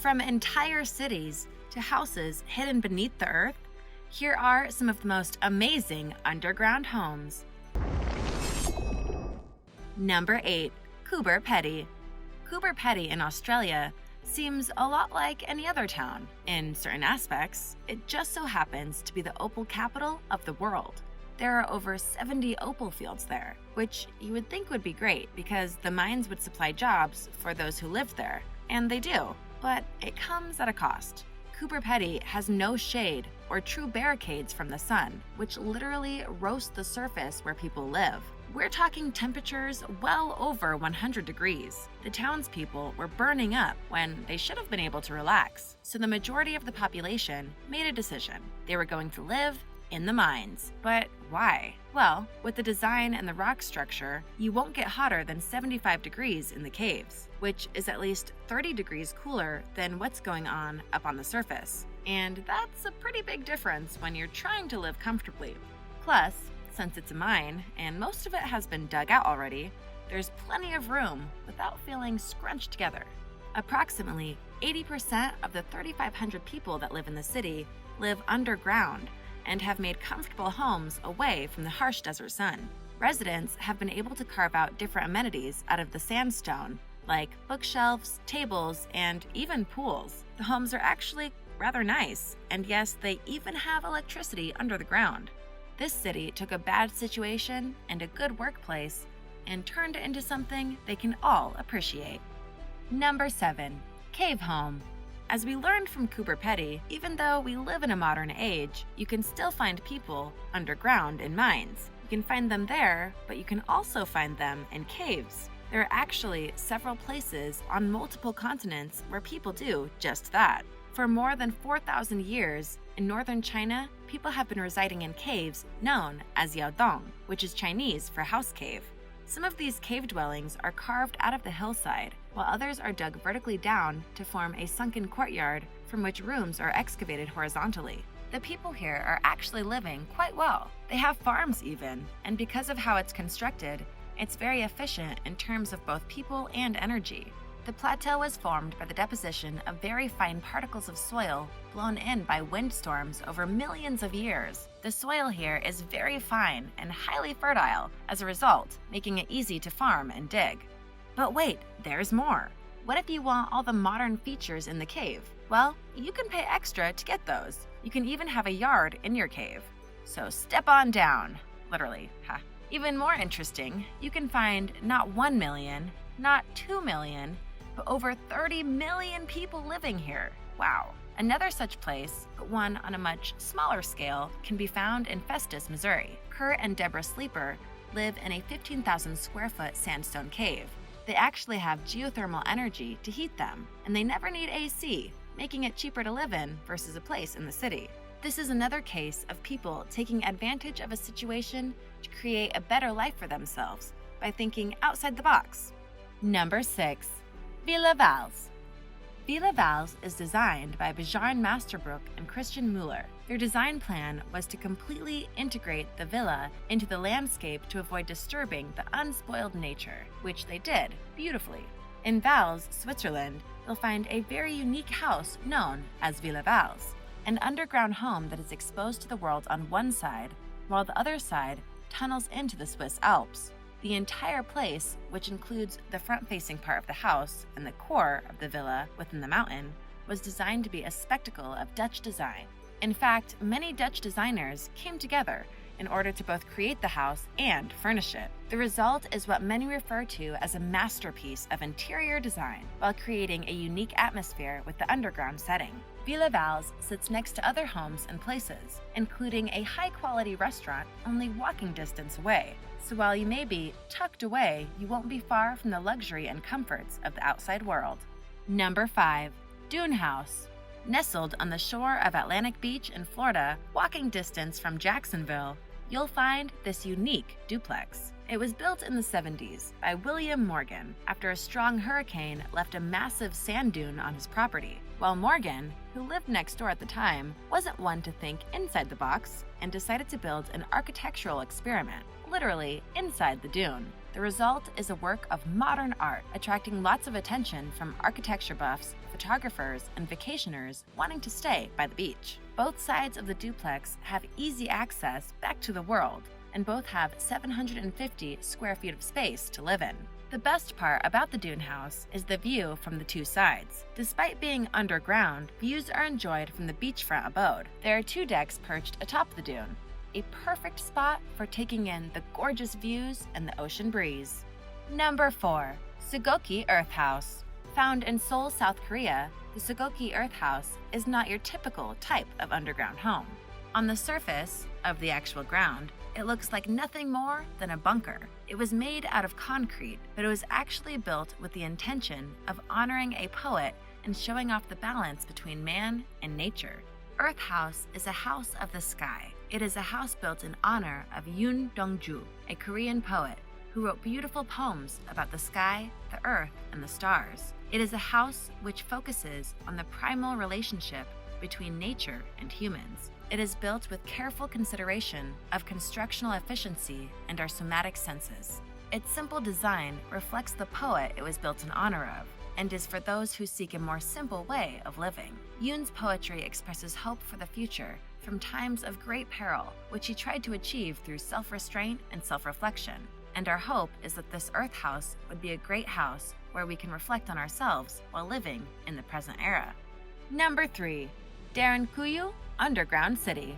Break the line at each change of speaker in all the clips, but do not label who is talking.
From entire cities to houses hidden beneath the earth, here are some of the most amazing underground homes. Number 8. Coober Pedy. Coober Pedy in Australia seems a lot like any other town. In certain aspects, it just so happens to be the opal capital of the world. There are over 70 opal fields there, which you would think would be great because the mines would supply jobs for those who lived there, and they do, but it comes at a cost. Coober Pedy has no shade or true barricades from the sun, which literally roast the surface where people live. We're talking temperatures well over 100 degrees. The townspeople were burning up when they should have been able to relax, so the majority of the population made a decision. They were going to live in the mines. But why? Well, with the design and the rock structure, you won't get hotter than 75 degrees in the caves, which is at least 30 degrees cooler than what's going on up on the surface. And that's a pretty big difference when you're trying to live comfortably. Plus, since it's a mine, and most of it has been dug out already, there's plenty of room without feeling scrunched together. Approximately 80% of the 3,500 people that live in the city live underground and have made comfortable homes away from the harsh desert sun. Residents have been able to carve out different amenities out of the sandstone, like bookshelves, tables, and even pools. The homes are actually rather nice, and yes, they even have electricity under the ground. This city took a bad situation and a good workplace and turned it into something they can all appreciate. Number 7. Cave Home. As we learned from Coober Pedy, even though we live in a modern age, you can still find people underground in mines. You can find them there, but you can also find them in caves. There are actually several places on multiple continents where people do just that. For more than 4,000 years, in northern China, people have been residing in caves known as yaodong, which is Chinese for house cave. Some of these cave dwellings are carved out of the hillside, while others are dug vertically down to form a sunken courtyard from which rooms are excavated horizontally. The people here are actually living quite well. They have farms even, and because of how it's constructed, it's very efficient in terms of both people and energy. The plateau was formed by the deposition of very fine particles of soil blown in by windstorms over millions of years. The soil here is very fine and highly fertile as a result, making it easy to farm and dig. But wait, there's more. What if you want all the modern features in the cave? Well, you can pay extra to get those. You can even have a yard in your cave. So step on down. Literally, Even more interesting, you can find not 1 million, not 2 million, but over 30 million people living here. Wow. Another such place, but one on a much smaller scale, can be found in Festus, Missouri. Kurt and Deborah Sleeper live in a 15,000 square foot sandstone cave. They actually have geothermal energy to heat them, and they never need AC, making it cheaper to live in versus a place in the city. This is another case of people taking advantage of a situation to create a better life for themselves by thinking outside the box. Number 6. Villa Vals. Villa Vals is designed by Bjarne Mastenbroek and Müller. Their design plan was to completely integrate the villa into the landscape to avoid disturbing the unspoiled nature, which they did beautifully. In Vals, Switzerland, you'll find a very unique house known as Villa Vals, an underground home that is exposed to the world on one side, while the other side tunnels into the Swiss Alps. The entire place, which includes the front-facing part of the house and the core of the villa within the mountain, was designed to be a spectacle of Dutch design. In fact, many Dutch designers came together in order to both create the house and furnish it. The result is what many refer to as a masterpiece of interior design, while creating a unique atmosphere with the underground setting. Villa Vals sits next to other homes and places, including a high-quality restaurant only walking distance away. So while you may be tucked away, you won't be far from the luxury and comforts of the outside world. Number 5. Dune House. Nestled on the shore of Atlantic Beach in Florida, walking distance from Jacksonville, you'll find this unique duplex. It was built in the 70s by William Morgan after a strong hurricane left a massive sand dune on his property. While Morgan, who lived next door at the time, wasn't one to think inside the box and decided to build an architectural experiment, literally inside the dune. The result is a work of modern art, attracting lots of attention from architecture buffs photographers and vacationers wanting to stay by the beach. Both sides of the duplex have easy access back to the world, and both have 750 square feet of space to live in. The best part about the Dune House is the view from the two sides. Despite being underground, views are enjoyed from the beachfront abode. There are 2 decks perched atop the dune, a perfect spot for taking in the gorgeous views and the ocean breeze. Number 4. Seoki Earth House. Found in Seoul, South Korea, the Seoki Earth House is not your typical type of underground home. On the surface of the actual ground, it looks like nothing more than a bunker. It was made out of concrete, but it was actually built with the intention of honoring a poet and showing off the balance between man and nature. Earth House is a house of the sky. It is a house built in honor of Yoon Dong-ju, a Korean poet who wrote beautiful poems about the sky, the earth, and the stars. It is a house which focuses on the primal relationship between nature and humans. It is built with careful consideration of constructional efficiency and our somatic senses. Its simple design reflects the poet it was built in honor of, and is for those who seek a more simple way of living. Yoon's poetry expresses hope for the future from times of great peril, which he tried to achieve through self-restraint and self-reflection. And our hope is that this Earth House would be a great house where we can reflect on ourselves while living in the present era. Number 3. Derenkuyu Underground City.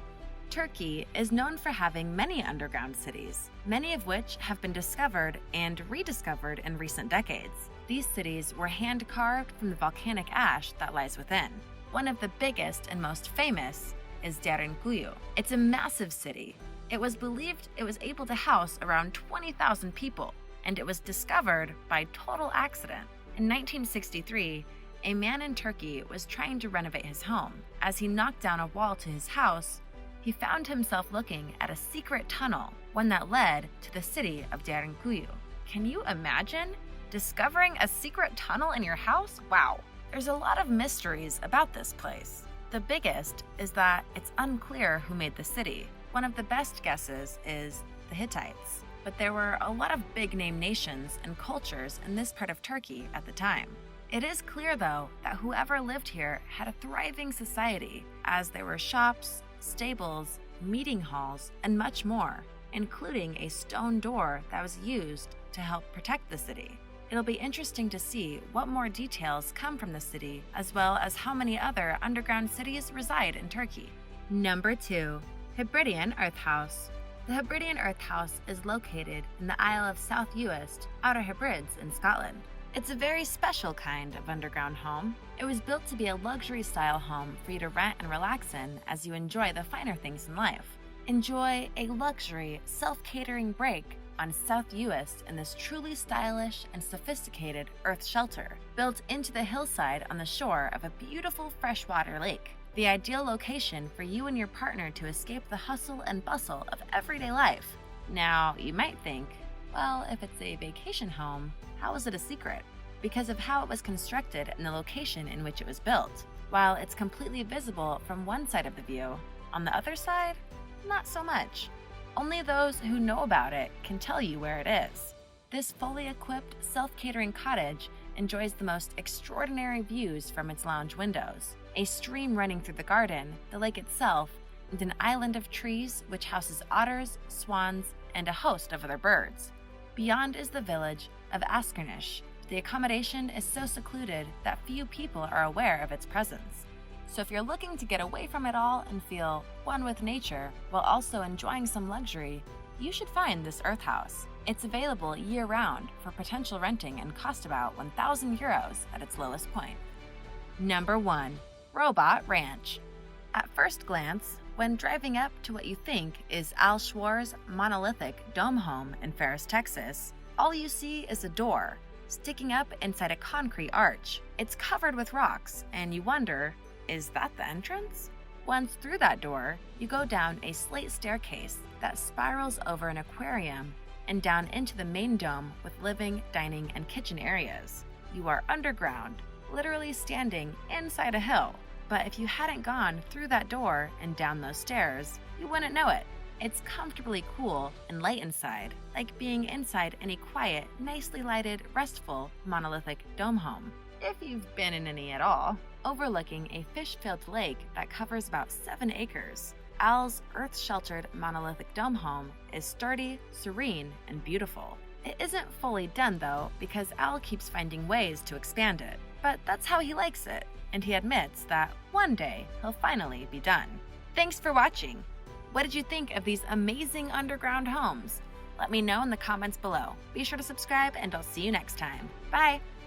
Turkey is known for having many underground cities, many of which have been discovered and rediscovered in recent decades. These cities were hand-carved from the volcanic ash that lies within. One of the biggest and most famous is Derenkuyu. It's a massive city. It was believed it was able to house around 20,000 people, and it was discovered by total accident. In 1963, a man in Turkey was trying to renovate his home. As he knocked down a wall to his house, he found himself looking at a secret tunnel, one that led to the city of Derenkuyu. Can you imagine discovering a secret tunnel in your house? Wow! There's a lot of mysteries about this place. The biggest is that it's unclear who made the city. One of the best guesses is the Hittites, but there were a lot of big-name nations and cultures in this part of Turkey at the time. It is clear, though, that whoever lived here had a thriving society, as there were shops, stables, meeting halls, and much more, including a stone door that was used to help protect the city. It'll be interesting to see what more details come from the city, as well as how many other underground cities reside in Turkey. Number 2. Hybridian Earth House. The Hybridian Earth House is located in the Isle of South Uist, Outer Hebrides in Scotland. It's a very special kind of underground home. It was built to be a luxury-style home for you to rent and relax in as you enjoy the finer things in life. Enjoy a luxury, self-catering break on South Uist in this truly stylish and sophisticated earth shelter, built into the hillside on the shore of a beautiful freshwater lake. The ideal location for you and your partner to escape the hustle and bustle of everyday life. Now, you might think, well, if it's a vacation home, how is it a secret? Because of how it was constructed and the location in which it was built. While it's completely visible from one side of the view, on the other side, not so much. Only those who know about it can tell you where it is. This fully equipped, self-catering cottage enjoys the most extraordinary views from its lounge windows. A stream running through the garden, the lake itself, and an island of trees which houses otters, swans, and a host of other birds. Beyond is the village of Askernish. The accommodation is so secluded that few people are aware of its presence. So if you're looking to get away from it all and feel one with nature while also enjoying some luxury, you should find this Earth House. It's available year-round for potential renting and cost about 1,000 euros at its lowest point. Number 1. Robot Ranch. At first glance, when driving up to what you think is Al Schwar's monolithic dome home in Ferris, Texas, all you see is a door sticking up inside a concrete arch. It's covered with rocks, and you wonder, is that the entrance? Once through that door, you go down a slate staircase that spirals over an aquarium and down into the main dome with living, dining, and kitchen areas. You are underground, literally standing inside a hill. But if you hadn't gone through that door and down those stairs, you wouldn't know it. It's comfortably cool and light inside, like being inside in a quiet, nicely lighted, restful, monolithic dome home. if you've been in any at all, overlooking a fish-filled lake that covers about 7 acres. Al's earth-sheltered monolithic dome home is sturdy, serene, and beautiful. It isn't fully done though, because Al keeps finding ways to expand it. But that's how he likes it, and he admits that one day he'll finally be done. Thanks for watching! What did you think of these amazing underground homes? Let me know in the comments below. Be sure to subscribe, and I'll see you next time. Bye!